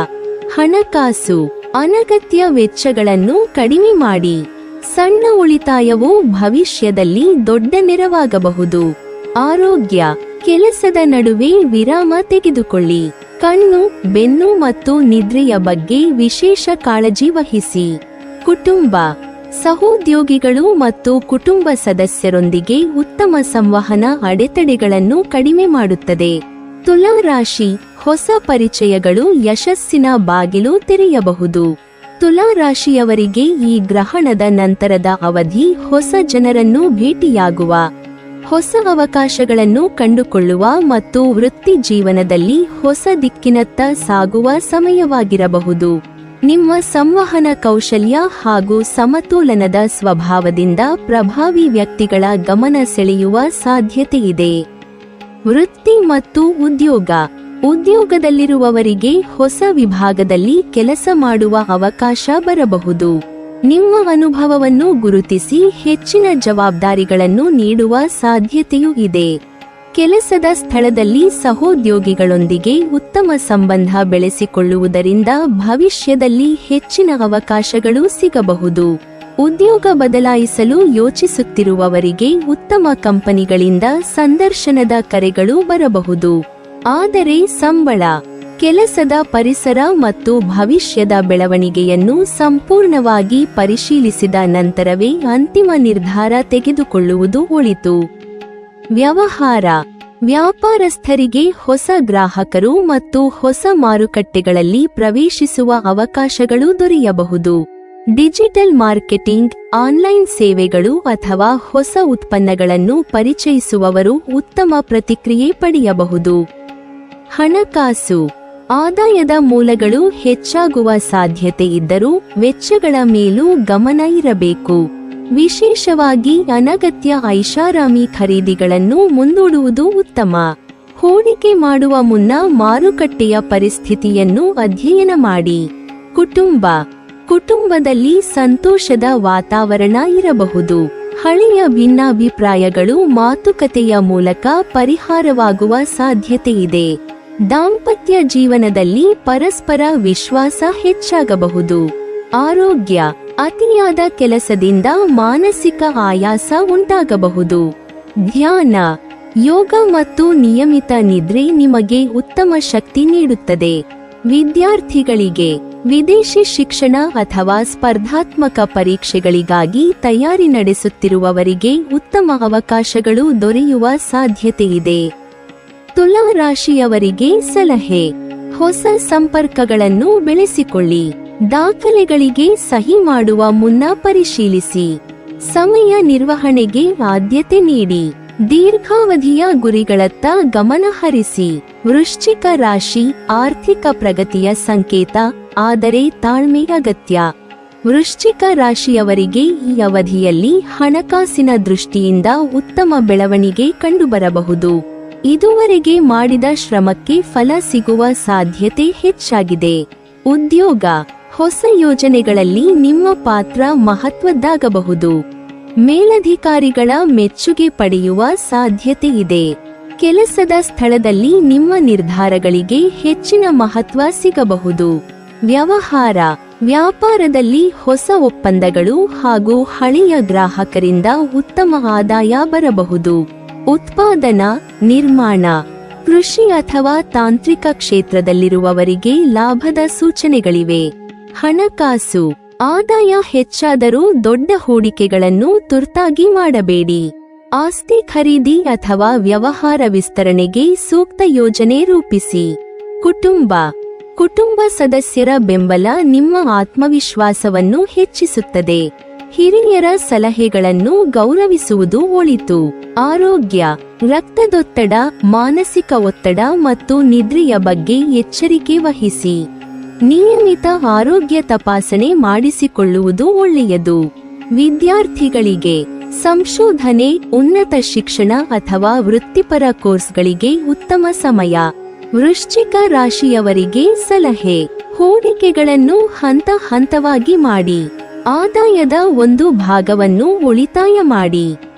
ಹಣಕಾಸು ಅನಗತ್ಯ ವೆಚ್ಚಗಳನ್ನು ಕಡಿಮೆ ಮಾಡಿ. ಸಣ್ಣ ಉಳಿತಾಯವು ಭವಿಷ್ಯದಲ್ಲಿ ದೊಡ್ಡ ನೆರವಾಗಬಹುದು. ಆರೋಗ್ಯ ಕೆಲಸದ ನಡುವೆ ವಿರಾಮ ತೆಗೆದುಕೊಳ್ಳಿ. ಕಣ್ಣು, ಬೆನ್ನು ಮತ್ತು ನಿದ್ರೆಯ ಬಗ್ಗೆ ವಿಶೇಷ ಕಾಳಜಿ ವಹಿಸಿ. ಸಹೋದ್ಯೋಗಿಗಳು ಮತ್ತು ಕುಟುಂಬ ಸದಸ್ಯರೊಂದಿಗೆ ಉತ್ತಮ ಸಂವಹನ ಅಡೆತಡೆಗಳನ್ನು ಕಡಿಮೆ ಮಾಡುತ್ತದೆ. ತುಲಾ ರಾಶಿ, ಹೊಸ ಪರಿಚಯಗಳು ಯಶಸ್ಸಿನ ಬಾಗಿಲು ತೆರೆಯಬಹುದು. ತುಲಾ ರಾಶಿಯವರಿಗೆ ಈ ಗ್ರಹಣದ ನಂತರದ ಅವಧಿ ಹೊಸ ಜನರನ್ನು ಭೇಟಿಯಾಗುವ, ಹೊಸ ಅವಕಾಶಗಳನ್ನು ಕಂಡುಕೊಳ್ಳುವ ಮತ್ತು ವೃತ್ತಿ ಜೀವನದಲ್ಲಿ ಹೊಸ ದಿಕ್ಕಿನತ್ತ ಸಾಗುವ ಸಮಯವಾಗಿರಬಹುದು. ನಿಮ್ಮ ಸಂವಹನ ಕೌಶಲ್ಯ ಹಾಗೂ ಸಮತೋಲನದ ಸ್ವಭಾವದಿಂದ ಪ್ರಭಾವಿ ವ್ಯಕ್ತಿಗಳ ಗಮನ ಸೆಳೆಯುವ ಸಾಧ್ಯತೆಯಿದೆ. ವೃತ್ತಿ ಮತ್ತು ಉದ್ಯೋಗದಲ್ಲಿರುವವರಿಗೆ ಹೊಸ ವಿಭಾಗದಲ್ಲಿ ಕೆಲಸ ಮಾಡುವ ಅವಕಾಶ ಬರಬಹುದು. ನಿಮ್ಮ ಅನುಭವವನ್ನು ಗುರುತಿಸಿ ಹೆಚ್ಚಿನ ಜವಾಬ್ದಾರಿಗಳನ್ನು ನೀಡುವ ಸಾಧ್ಯತೆಯೂ ಇದೆ. ಕೆಲಸದ ಸ್ಥಳದಲ್ಲಿ ಸಹೋದ್ಯೋಗಿಗಳೊಂದಿಗೆ ಉತ್ತಮ ಸಂಬಂಧ ಬೆಳೆಸಿಕೊಳ್ಳುವುದರಿಂದ ಭವಿಷ್ಯದಲ್ಲಿ ಹೆಚ್ಚಿನ ಅವಕಾಶಗಳು ಸಿಗಬಹುದು. ಉದ್ಯೋಗ ಬದಲಾಯಿಸಲು ಯೋಚಿಸುತ್ತಿರುವವರಿಗೆ ಉತ್ತಮ ಕಂಪನಿಗಳಿಂದ ಸಂದರ್ಶನದ ಕರೆಗಳು ಬರಬಹುದು. ಆದರೆ ಸಂಬಳ, ಕೆಲಸದ ಪರಿಸರ ಮತ್ತು ಭವಿಷ್ಯದ ಬೆಳವಣಿಗೆಯನ್ನು ಸಂಪೂರ್ಣವಾಗಿ ಪರಿಶೀಲಿಸಿದ ನಂತರವೇ ಅಂತಿಮ ನಿರ್ಧಾರ ತೆಗೆದುಕೊಳ್ಳುವುದು ಒಳಿತು. ವ್ಯವಹಾರ, ವ್ಯಾಪಾರಸ್ಥರಿಗೆ ಹೊಸ ಗ್ರಾಹಕರು ಮತ್ತು ಹೊಸ ಮಾರುಕಟ್ಟೆಗಳಲ್ಲಿ ಪ್ರವೇಶಿಸುವ ಅವಕಾಶಗಳು ದೊರೆಯಬಹುದು. ಡಿಜಿಟಲ್ ಮಾರ್ಕೆಟಿಂಗ್, ಆನ್ಲೈನ್ ಸೇವೆಗಳು ಅಥವಾ ಹೊಸ ಉತ್ಪನ್ನಗಳನ್ನು ಪರಿಚಯಿಸುವವರು ಉತ್ತಮ ಪ್ರತಿಕ್ರಿಯೆ ಪಡೆಯಬಹುದು. ಹಣಕಾಸು, ಆದಾಯದ ಮೂಲಗಳು ಹೆಚ್ಚಾಗುವ ಸಾಧ್ಯತೆ ಇದ್ದರೂ ವೆಚ್ಚಗಳ ಮೇಲೂ ಗಮನ ಇರಬೇಕು. ವಿಶೇಷವಾಗಿ ಅನಗತ್ಯ ಐಷಾರಾಮಿ ಖರೀದಿಗಳನ್ನು ಮುಂದೂಡುವುದು ಉತ್ತಮ. ಹೂಡಿಕೆ ಮಾಡುವ ಮುನ್ನ ಮಾರುಕಟ್ಟೆಯ ಪರಿಸ್ಥಿತಿಯನ್ನು ಅಧ್ಯಯನ ಮಾಡಿ. ಕುಟುಂಬ, ಕುಟುಂಬದಲ್ಲಿ ಸಂತೋಷದ ವಾತಾವರಣ ಇರಬಹುದು. ಹಳೆಯ ಭಿನ್ನಾಭಿಪ್ರಾಯಗಳು ಮಾತುಕತೆಯ ಮೂಲಕ ಪರಿಹಾರವಾಗುವ ಸಾಧ್ಯತೆಯಿದೆ. ದಾಂಪತ್ಯ ಜೀವನದಲ್ಲಿ ಪರಸ್ಪರ ವಿಶ್ವಾಸ ಹೆಚ್ಚಾಗಬಹುದು. ಆರೋಗ್ಯ, ಅತಿಯಾದ ಕೆಲಸದಿಂದ ಮಾನಸಿಕ ಆಯಾಸ ಉಂಟಾಗಬಹುದು. ಧ್ಯಾನ, ಯೋಗ ಮತ್ತು ನಿಯಮಿತ ನಿದ್ರೆ ನಿಮಗೆ ಉತ್ತಮ ಶಕ್ತಿ ನೀಡುತ್ತದೆ. ವಿದ್ಯಾರ್ಥಿಗಳಿಗೆ, ವಿದೇಶಿ ಶಿಕ್ಷಣ ಅಥವಾ ಸ್ಪರ್ಧಾತ್ಮಕ ಪರೀಕ್ಷೆಗಳಿಗಾಗಿ ತಯಾರಿ ನಡೆಸುತ್ತಿರುವವರಿಗೆ ಉತ್ತಮ ಅವಕಾಶಗಳು ದೊರೆಯುವ ಸಾಧ್ಯತೆಯಿದೆ. ತುಲಾ ರಾಶಿಯವರಿಗೆ ಸಲಹೆ: ಹೊಸ ಸಂಪರ್ಕಗಳನ್ನು ಬೆಳೆಸಿಕೊಳ್ಳಿ. ದಾಖಲೆಗಳಿಗೆ ಸಹಿ ಮಾಡುವ ಮುನ್ನ ಪರಿಶೀಲಿಸಿ. ಸಮಯ ನಿರ್ವಹಣೆಗೆ ಆದ್ಯತೆ ನೀಡಿ. ದೀರ್ಘಾವಧಿಯ ಗುರಿಗಳತ್ತ ಗಮನ ಹರಿಸಿ. ವೃಶ್ಚಿಕ ರಾಶಿ, ಆರ್ಥಿಕ ಪ್ರಗತಿಯ ಸಂಕೇತ, ಆದರೆ ತಾಳ್ಮೆ ಅಗತ್ಯ. ವೃಶ್ಚಿಕ ರಾಶಿಯವರಿಗೆ ಈ ಅವಧಿಯಲ್ಲಿ ಹಣಕಾಸಿನ ದೃಷ್ಟಿಯಿಂದ ಉತ್ತಮ ಬೆಳವಣಿಗೆ ಕಂಡುಬರಬಹುದು. ಇದುವರೆಗೆ ಮಾಡಿದ ಶ್ರಮಕ್ಕೆ ಫಲ ಸಿಗುವ ಸಾಧ್ಯತೆ ಹೆಚ್ಚಾಗಿದೆ. ಉದ್ಯೋಗ, ಹೊಸ ಯೋಜನೆಗಳಲ್ಲಿ ನಿಮ್ಮ ಪಾತ್ರ ಮಹತ್ವದ್ದಾಗಬಹುದು. ಮೇಲಧಿಕಾರಿಗಳ ಮೆಚ್ಚುಗೆ ಪಡೆಯುವ ಸಾಧ್ಯತೆ ಇದೆ. ಕೆಲಸದ ಸ್ಥಳದಲ್ಲಿ ನಿಮ್ಮ ನಿರ್ಧಾರಗಳಿಗೆ ಹೆಚ್ಚಿನ ಮಹತ್ವ ಸಿಗಬಹುದು. ವ್ಯವಹಾರ, ವ್ಯಾಪಾರದಲ್ಲಿ ಹೊಸ ಒಪ್ಪಂದಗಳು ಹಾಗೂ ಹಳೆಯ ಗ್ರಾಹಕರಿಂದ ಉತ್ತಮ ಆದಾಯ ಬರಬಹುದು. ಉತ್ಪಾದನಾ, ನಿರ್ಮಾಣ, ಕೃಷಿ ಅಥವಾ ತಾಂತ್ರಿಕ ಕ್ಷೇತ್ರದಲ್ಲಿರುವವರಿಗೆ ಲಾಭದ ಸೂಚನೆಗಳಿವೆ. ಹಣಕಾಸು, ಆದಾಯ ಹೆಚ್ಚಾದರೂ ದೊಡ್ಡ ಹೂಡಿಕೆಗಳನ್ನು ತುರ್ತಾಗಿ ಮಾಡಬೇಡಿ. ಆಸ್ತಿ ಖರೀದಿ ಅಥವಾ ವ್ಯವಹಾರ ವಿಸ್ತರಣೆಗೆ ಸೂಕ್ತ ಯೋಜನೆ ರೂಪಿಸಿ. ಕುಟುಂಬ, ಕುಟುಂಬ ಸದಸ್ಯರ ಬೆಂಬಲ ನಿಮ್ಮ ಆತ್ಮವಿಶ್ವಾಸವನ್ನು ಹೆಚ್ಚಿಸುತ್ತದೆ. ಹಿರಿಯರ ಸಲಹೆಗಳನ್ನು ಗೌರವಿಸುವುದು ಒಳಿತು. ಆರೋಗ್ಯ, ರಕ್ತದೊತ್ತಡ, ಮಾನಸಿಕ ಒತ್ತಡ ಮತ್ತು ನಿದ್ರೆಯ ಬಗ್ಗೆ ಎಚ್ಚರಿಕೆ ವಹಿಸಿ. ನಿಯಮಿತ ಆರೋಗ್ಯ ತಪಾಸಣೆ ಮಾಡಿಸಿಕೊಳ್ಳುವುದು ಒಳ್ಳೆಯದು. ವಿದ್ಯಾರ್ಥಿಗಳಿಗೆ, ಸಂಶೋಧನೆ, ಉನ್ನತ ಶಿಕ್ಷಣ ಅಥವಾ ವೃತ್ತಿಪರ ಕೋರ್ಸ್ಗಳಿಗೆ ಉತ್ತಮ ಸಮಯ. ವೃಶ್ಚಿಕ ರಾಶಿಯವರಿಗೆ ಸಲಹೆ: ಹೂಡಿಕೆಗಳನ್ನು ಹಂತ ಹಂತವಾಗಿ ಮಾಡಿ. ಆದಾಯದ ಒಂದು ಭಾಗವನ್ನು ಉಳಿತಾಯ ಮಾಡಿ.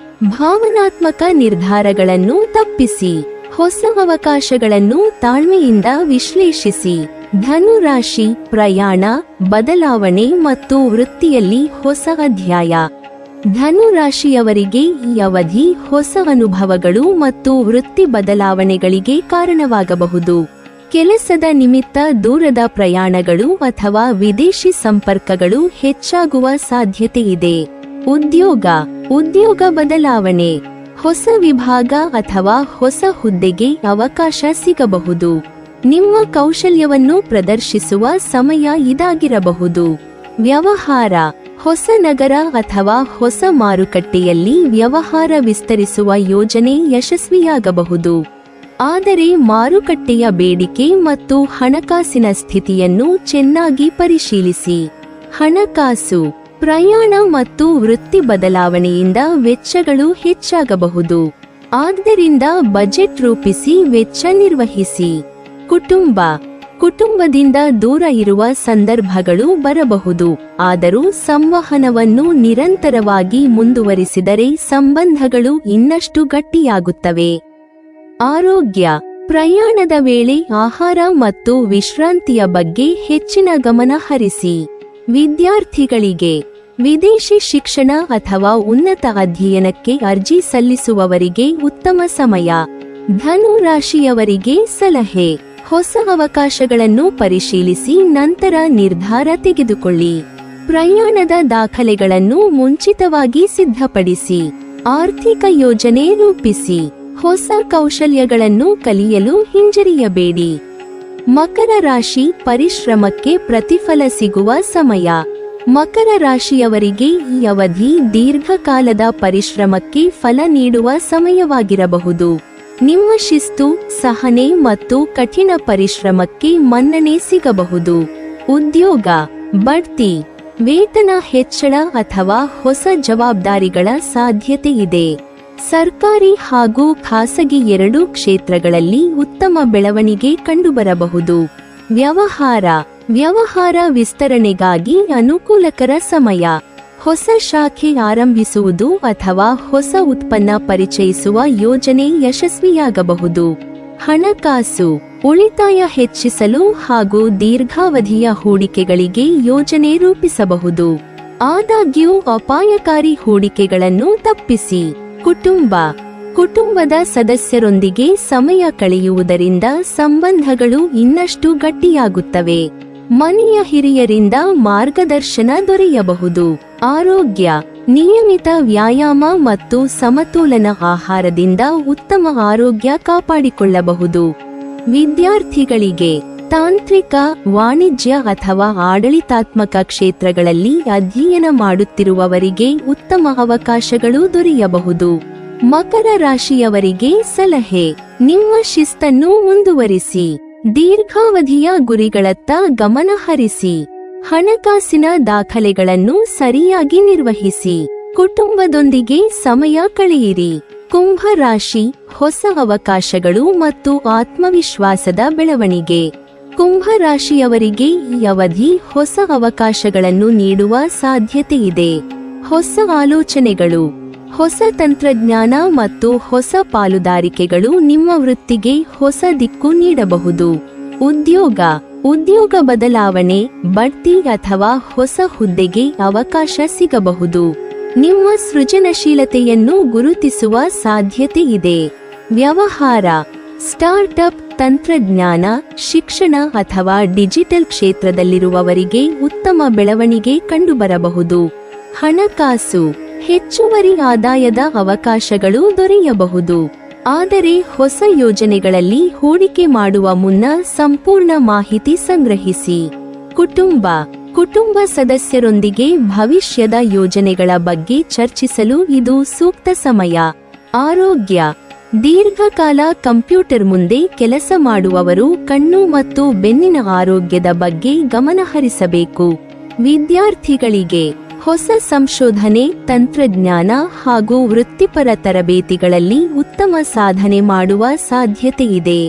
ಭಾವನಾತ್ಮಕ ನಿರ್ಧಾರಗಳನ್ನು ತಪ್ಪಿಸಿ. ಹೊಸ ಅವಕಾಶಗಳನ್ನು ತಾಳ್ಮೆಯಿಂದ ವಿಶ್ಲೇಷಿಸಿ. ಧನು ರಾಶಿ, ಪ್ರಯಾಣ, ಬದಲಾವಣೆ ಮತ್ತು ವೃತ್ತಿಯಲ್ಲಿ ಹೊಸ ಅಧ್ಯಾಯ. ಧನು ರಾಶಿಯವರಿಗೆ ಈ ಅವಧಿ ಹೊಸ ಅನುಭವಗಳು ಮತ್ತು ವೃತ್ತಿ ಬದಲಾವಣೆಗಳಿಗೆ ಕಾರಣವಾಗಬಹುದು. ಕೆಲಸದ ನಿಮಿತ್ತ ದೂರದ ಪ್ರಯಾಣಗಳು ಅಥವಾ ವಿದೇಶಿ ಸಂಪರ್ಕಗಳು ಹೆಚ್ಚಾಗುವ ಸಾಧ್ಯತೆಯಿದೆ. ಉದ್ಯೋಗ, ಉದ್ಯೋಗ ಬದಲಾವಣೆ, ಹೊಸ ವಿಭಾಗ ಅಥವಾ ಹೊಸ ಹುದ್ದೆಗೆ ಅವಕಾಶ ಸಿಗಬಹುದು. ನಿಮ್ಮ ಕೌಶಲ್ಯವನ್ನು ಪ್ರದರ್ಶಿಸುವ ಸಮಯ ಇದಾಗಿರಬಹುದು. ವ್ಯವಹಾರ, ಹೊಸ ನಗರ ಅಥವಾ ಹೊಸ ಮಾರುಕಟ್ಟೆಯಲ್ಲಿ ವ್ಯವಹಾರ ವಿಸ್ತರಿಸುವ ಯೋಜನೆ ಯಶಸ್ವಿಯಾಗಬಹುದು. ಆದರೆ ಮಾರುಕಟ್ಟೆಯ ಬೇಡಿಕೆ ಮತ್ತು ಹಣಕಾಸಿನ ಸ್ಥಿತಿಯನ್ನು ಚೆನ್ನಾಗಿ ಪರಿಶೀಲಿಸಿ. ಹಣಕಾಸು, ಪ್ರಯಾಣ ಮತ್ತು ವೃತ್ತಿ ಬದಲಾವಣೆಯಿಂದ ವೆಚ್ಚಗಳು ಹೆಚ್ಚಾಗಬಹುದು. ಆದ್ದರಿಂದ ಬಜೆಟ್ ರೂಪಿಸಿ ವೆಚ್ಚ ನಿರ್ವಹಿಸಿ. ಕುಟುಂಬ, ಕುಟುಂಬದಿಂದ ದೂರ ಇರುವ ಸಂದರ್ಭಗಳು ಬರಬಹುದು. ಆದರೂ ಸಂವಹನವನ್ನು ನಿರಂತರವಾಗಿ ಮುಂದುವರಿಸಿದರೆ ಸಂಬಂಧಗಳು ಇನ್ನಷ್ಟು ಗಟ್ಟಿಯಾಗುತ್ತವೆ. ಆರೋಗ್ಯ, ಪ್ರಯಾಣದ ವೇಳೆ ಆಹಾರ ಮತ್ತು ವಿಶ್ರಾಂತಿಯ ಬಗ್ಗೆ ಹೆಚ್ಚಿನ ಗಮನ ಹರಿಸಿ. ವಿದ್ಯಾರ್ಥಿಗಳಿಗೆ, ವಿದೇಶಿ ಶಿಕ್ಷಣ ಅಥವಾ ಉನ್ನತ ಅಧ್ಯಯನಕ್ಕೆ ಅರ್ಜಿ ಸಲ್ಲಿಸುವವರಿಗೆ ಉತ್ತಮ ಸಮಯ. ಧನು ರಾಶಿಯವರಿಗೆ ಸಲಹೆ: ಹೊಸ ಅವಕಾಶಗಳನ್ನು ಪರಿಶೀಲಿಸಿ ನಂತರ ನಿರ್ಧಾರ ತೆಗೆದುಕೊಳ್ಳಿ. ಪ್ರಯಾಣದ ದಾಖಲೆಗಳನ್ನು ಮುಂಚಿತವಾಗಿ ಸಿದ್ಧಪಡಿಸಿ. ಆರ್ಥಿಕ ಯೋಜನೆ ರೂಪಿಸಿ. ಹೊಸ ಕೌಶಲ್ಯಗಳನ್ನು ಕಲಿಯಲು ಹಿಂಜರಿಯಬೇಡಿ. ಮಕರ ರಾಶಿ: ಪರಿಶ್ರಮಕ್ಕೆ ಪ್ರತಿಫಲ ಸಿಗುವ ಸಮಯ. ಮಕರ ರಾಶಿಯವರಿಗೆ ಈ ಅವಧಿ ದೀರ್ಘಕಾಲದ ಪರಿಶ್ರಮಕ್ಕೆ ಫಲ ನೀಡುವ ಸಮಯವಾಗಿರಬಹುದು. ನಿಮ್ಮ ಶಿಸ್ತು, ಸಹನೆ ಮತ್ತು ಕಠಿಣ ಪರಿಶ್ರಮಕ್ಕೆ ಮನ್ನಣೆ ಸಿಗಬಹುದು. ಉದ್ಯೋಗ, ಬಡ್ತಿ, ವೇತನ ಹೆಚ್ಚಳ ಅಥವಾ ಹೊಸ ಜವಾಬ್ದಾರಿಗಳ ಸಾಧ್ಯತೆ ಇದೆ. ಸರ್ಕಾರಿ ಹಾಗೂ ಖಾಸಗಿ ಎರಡೂ ಕ್ಷೇತ್ರಗಳಲ್ಲಿ ಉತ್ತಮ ಬೆಳವಣಿಗೆ ಕಂಡುಬರಬಹುದು. ವ್ಯವಹಾರ ವಿಸ್ತರಣೆಗಾಗಿ ಅನುಕೂಲಕರ ಸಮಯ. ಹೊಸ ಶಾಖೆ ಆರಂಭಿಸುವುದು ಅಥವಾ ಹೊಸ ಉತ್ಪನ್ನ ಪರಿಚಯಿಸುವ ಯೋಜನೆ ಯಶಸ್ವಿಯಾಗಬಹುದು. ಹಣಕಾಸು, ಉಳಿತಾಯ ಹೆಚ್ಚಿಸಲು ಹಾಗೂ ದೀರ್ಘಾವಧಿಯ ಹೂಡಿಕೆಗಳಿಗೆ ಯೋಜನೆ ರೂಪಿಸಬಹುದು. ಆದಾಗ್ಯೂ ಅಪಾಯಕಾರಿ ಹೂಡಿಕೆಗಳನ್ನು ತಪ್ಪಿಸಿ. ಕುಟುಂಬದ ಸದಸ್ಯರೊಂದಿಗೆ ಸಮಯ ಕಳೆಯುವುದರಿಂದ ಸಂಬಂಧಗಳು ಇನ್ನಷ್ಟು ಗಟ್ಟಿಯಾಗುತ್ತವೆ. ಮನೆಯ ಹಿರಿಯರಿಂದ ಮಾರ್ಗದರ್ಶನ ದೊರೆಯಬಹುದು. ಆರೋಗ್ಯ, ನಿಯಮಿತ ವ್ಯಾಯಾಮ ಮತ್ತು ಸಮತೋಲನ ಆಹಾರದಿಂದ ಉತ್ತಮ ಆರೋಗ್ಯ ಕಾಪಾಡಿಕೊಳ್ಳಬಹುದು. ವಿದ್ಯಾರ್ಥಿಗಳಿಗೆ ತಾಂತ್ರಿಕ, ವಾಣಿಜ್ಯ ಅಥವಾ ಆಡಳಿತಾತ್ಮಕ ಕ್ಷೇತ್ರಗಳಲ್ಲಿ ಅಧ್ಯಯನ ಮಾಡುತ್ತಿರುವವರಿಗೆ ಉತ್ತಮ ಅವಕಾಶಗಳು ದೊರೆಯಬಹುದು. ಮಕರ ರಾಶಿಯವರಿಗೆ ಸಲಹೆ: ನಿಮ್ಮ ಶಿಸ್ತನ್ನು ಮುಂದುವರಿಸಿ. ದೀರ್ಘಾವಧಿಯ ಗುರಿಗಳತ್ತ ಗಮನ ಹರಿಸಿ. ಹಣಕಾಸಿನ ದಾಖಲೆಗಳನ್ನು ಸರಿಯಾಗಿ ನಿರ್ವಹಿಸಿ. ಕುಟುಂಬದೊಂದಿಗೆ ಸಮಯ ಕಳೆಯಿರಿ. ಕುಂಭ ರಾಶಿ: ಹೊಸ ಅವಕಾಶಗಳು ಮತ್ತು ಆತ್ಮವಿಶ್ವಾಸದ ಬೆಳವಣಿಗೆ. ಕುಂಭ ರಾಶಿಯವರಿಗೆ ಈ ಅವಧಿ ಹೊಸ ಅವಕಾಶಗಳನ್ನು ನೀಡುವ ಸಾಧ್ಯತೆಯಿದೆ. ಹೊಸ ಆಲೋಚನೆಗಳು, ಹೊಸ ತಂತ್ರಜ್ಞಾನ ಮತ್ತು ಹೊಸ ಪಾಲುದಾರಿಕೆಗಳು ನಿಮ್ಮ ವೃತ್ತಿಗೆ ಹೊಸ ದಿಕ್ಕು ನೀಡಬಹುದು. ಉದ್ಯೋಗ ಬದಲಾವಣೆ, ಬಡ್ತಿ ಅಥವಾ ಹೊಸ ಹುದ್ದೆಗೆ ಅವಕಾಶ ಸಿಗಬಹುದು. ನಿಮ್ಮ ಸೃಜನಶೀಲತೆಯನ್ನು ಗುರುತಿಸುವ ಸಾಧ್ಯತೆ ಇದೆ. ವ್ಯವಹಾರ, ಸ್ಟಾರ್ಟ್ಅಪ್, ತಂತ್ರಜ್ಞಾನ, ಶಿಕ್ಷಣ ಅಥವಾ ಡಿಜಿಟಲ್ ಕ್ಷೇತ್ರದಲ್ಲಿರುವವರಿಗೆ ಉತ್ತಮ ಬೆಳವಣಿಗೆ ಕಂಡುಬರಬಹುದು. ಹಣಕಾಸು, ಹೆಚ್ಚುವರಿ ಆದಾಯದ ಅವಕಾಶಗಳು ದೊರೆಯಬಹುದು. ಆದರೆ ಹೊಸ ಯೋಜನೆಗಳಲ್ಲಿ ಹೂಡಿಕೆ ಮಾಡುವ ಮುನ್ನ ಸಂಪೂರ್ಣ ಮಾಹಿತಿ ಸಂಗ್ರಹಿಸಿ. ಕುಟುಂಬ ಸದಸ್ಯರೊಂದಿಗೆ ಭವಿಷ್ಯದ ಯೋಜನೆಗಳ ಬಗ್ಗೆ ಚರ್ಚಿಸಲು ಇದು ಸೂಕ್ತ ಸಮಯ. ಆರೋಗ್ಯ, ದೀರ್ಘಕಾಲ ಕಂಪ್ಯೂಟರ್ ಮುಂದೆ ಕೆಲಸ ಮಾಡುವವರು ಕಣ್ಣು ಮತ್ತು ಬೆನ್ನಿನ ಆರೋಗ್ಯದ ಬಗ್ಗೆ ಗಮನಹರಿಸಬೇಕು. ವಿದ್ಯಾರ್ಥಿಗಳಿಗೆ ಹೊಸ ಸಂಶೋಧನೆ, ತಂತ್ರಜ್ಞಾನ ಹಾಗೂ ವೃತ್ತಿಪರ ತರಬೇತಿಗಳಲ್ಲಿ ಉತ್ತಮ ಸಾಧನೆ ಮಾಡುವ ಸಾಧ್ಯತೆಯಿದೆ.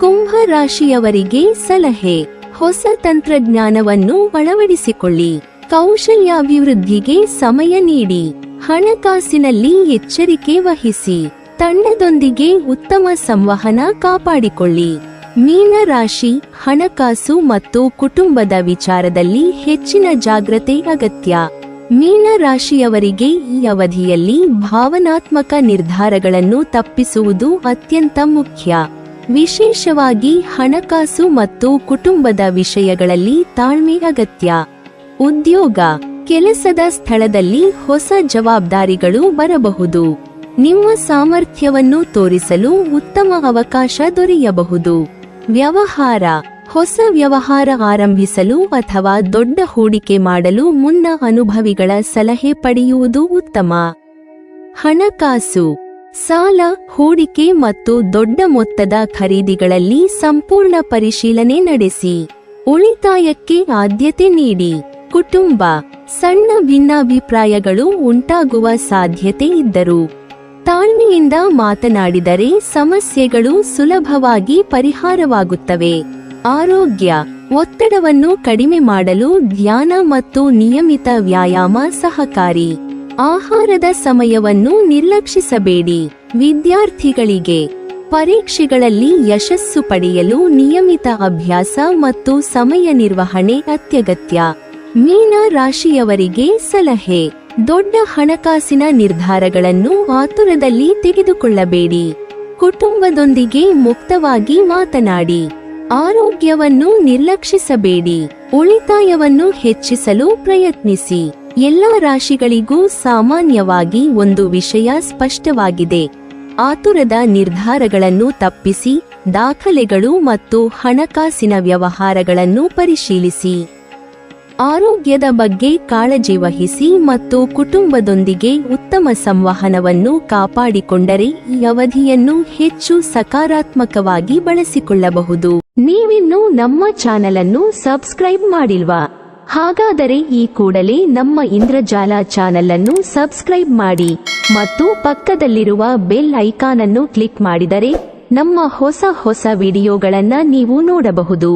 ಕುಂಭ ರಾಶಿಯವರಿಗೆ ಸಲಹೆ: ಹೊಸ ತಂತ್ರಜ್ಞಾನವನ್ನು ಅಳವಡಿಸಿಕೊಳ್ಳಿ. ಕೌಶಲ್ಯಾಭಿವೃದ್ಧಿಗೆ ಸಮಯ ನೀಡಿ. ಹಣಕಾಸಿನಲ್ಲಿ ಎಚ್ಚರಿಕೆ ವಹಿಸಿ. ತಂಡದೊಂದಿಗೆ ಉತ್ತಮ ಸಂವಹನ ಕಾಪಾಡಿಕೊಳ್ಳಿ. ಮೀನ ರಾಶಿ: ಹಣಕಾಸು ಮತ್ತು ಕುಟುಂಬದ ವಿಚಾರದಲ್ಲಿ ಹೆಚ್ಚಿನ ಜಾಗ್ರತೆ ಅಗತ್ಯ. ಮೀನ ರಾಶಿಯವರಿಗೆ ಈ ಅವಧಿಯಲ್ಲಿ ಭಾವನಾತ್ಮಕ ನಿರ್ಧಾರಗಳನ್ನು ತಪ್ಪಿಸುವುದು ಅತ್ಯಂತ ಮುಖ್ಯ. ವಿಶೇಷವಾಗಿ ಹಣಕಾಸು ಮತ್ತು ಕುಟುಂಬದ ವಿಷಯಗಳಲ್ಲಿ ತಾಳ್ಮೆ ಅಗತ್ಯ. ಉದ್ಯೋಗ, ಕೆಲಸದ ಸ್ಥಳದಲ್ಲಿ ಹೊಸ ಜವಾಬ್ದಾರಿಗಳು ಬರಬಹುದು. ನಿಮ್ಮ ಸಾಮರ್ಥ್ಯವನ್ನು ತೋರಿಸಲು ಉತ್ತಮ ಅವಕಾಶ ದೊರೆಯಬಹುದು. ವ್ಯವಹಾರ, ಹೊಸ ವ್ಯವಹಾರ ಆರಂಭಿಸಲು ಅಥವಾ ದೊಡ್ಡ ಹೂಡಿಕೆ ಮಾಡಲು ಮುನ್ನ ಅನುಭವಿಗಳ ಸಲಹೆ ಪಡೆಯುವುದು ಉತ್ತಮ. ಹಣಕಾಸು, ಸಾಲ, ಹೂಡಿಕೆ ಮತ್ತು ದೊಡ್ಡ ಮೊತ್ತದ ಖರೀದಿಗಳಲ್ಲಿ ಸಂಪೂರ್ಣ ಪರಿಶೀಲನೆ ನಡೆಸಿ. ಉಳಿತಾಯಕ್ಕೆ ಆದ್ಯತೆ ನೀಡಿ. ಕುಟುಂಬ, ಸಣ್ಣ ಭಿನ್ನಾಭಿಪ್ರಾಯಗಳು ಉಂಟಾಗುವ ಸಾಧ್ಯತೆ ಇದ್ದರೂ ತಾಳ್ಮೆಯಿಂದ ಮಾತನಾಡಿದರೆ ಸಮಸ್ಯೆಗಳು ಸುಲಭವಾಗಿ ಪರಿಹಾರವಾಗುತ್ತವೆ. ಆರೋಗ್ಯ, ಒತ್ತಡವನ್ನು ಕಡಿಮೆ ಮಾಡಲು ಧ್ಯಾನ ಮತ್ತು ನಿಯಮಿತ ವ್ಯಾಯಾಮ ಸಹಕಾರಿ. ಆಹಾರದ ಸಮಯವನ್ನು ನಿರ್ಲಕ್ಷಿಸಬೇಡಿ. ವಿದ್ಯಾರ್ಥಿಗಳಿಗೆ ಪರೀಕ್ಷೆಗಳಲ್ಲಿ ಯಶಸ್ಸು ಪಡೆಯಲು ನಿಯಮಿತ ಅಭ್ಯಾಸ ಮತ್ತು ಸಮಯ ನಿರ್ವಹಣೆ ಅತ್ಯಗತ್ಯ. ಮೀನ ರಾಶಿಯವರಿಗೆ ಸಲಹೆ: ದೊಡ್ಡ ಹಣಕಾಸಿನ ನಿರ್ಧಾರಗಳನ್ನು ಆತುರದಲ್ಲಿ ತೆಗೆದುಕೊಳ್ಳಬೇಡಿ. ಕುಟುಂಬದೊಂದಿಗೆ ಮುಕ್ತವಾಗಿ ಮಾತನಾಡಿ. ಆರೋಗ್ಯವನ್ನು ನಿರ್ಲಕ್ಷಿಸಬೇಡಿ. ಉಳಿತಾಯವನ್ನು ಹೆಚ್ಚಿಸಲು ಪ್ರಯತ್ನಿಸಿ. ಎಲ್ಲ ರಾಶಿಗಳಿಗೂ ಸಾಮಾನ್ಯವಾಗಿ ಒಂದು ವಿಷಯ ಸ್ಪಷ್ಟವಾಗಿದೆ: ಆತುರದ ನಿರ್ಧಾರಗಳನ್ನು ತಪ್ಪಿಸಿ, ದಾಖಲೆಗಳು ಮತ್ತು ಹಣಕಾಸಿನ ವ್ಯವಹಾರಗಳನ್ನು ಪರಿಶೀಲಿಸಿ. ಆರೋಗ್ಯದ ಬಗ್ಗೆ ಕಾಳಜಿ ವಹಿಸಿ ಮತ್ತು ಕುಟುಂಬದೊಂದಿಗೆ ಉತ್ತಮ ಸಂವಹನವನ್ನು ಕಾಪಾಡಿಕೊಂಡರೆ ಈ ಅವಧಿಯನ್ನು ಹೆಚ್ಚು ಸಕಾರಾತ್ಮಕವಾಗಿ ಬಳಸಿಕೊಳ್ಳಬಹುದು. ನೀವಿನ್ನೂ ನಮ್ಮ ಚಾನೆಲ್ ಅನ್ನು ಸಬ್ಸ್ಕ್ರೈಬ್ ಮಾಡಿಲ್ವಾ? ಹಾಗಾದರೆ ಈ ಕೂಡಲೇ ನಮ್ಮ ಇಂದ್ರಜಾಲ ಚಾನೆಲ್ ಅನ್ನು ಸಬ್ಸ್ಕ್ರೈಬ್ ಮಾಡಿ ಮತ್ತು ಪಕ್ಕದಲ್ಲಿರುವ ಬೆಲ್ ಐಕಾನ್ ಅನ್ನು ಕ್ಲಿಕ್ ಮಾಡಿದರೆ ನಮ್ಮ ಹೊಸ ವಿಡಿಯೋಗಳನ್ನು ನೀವು ನೋಡಬಹುದು.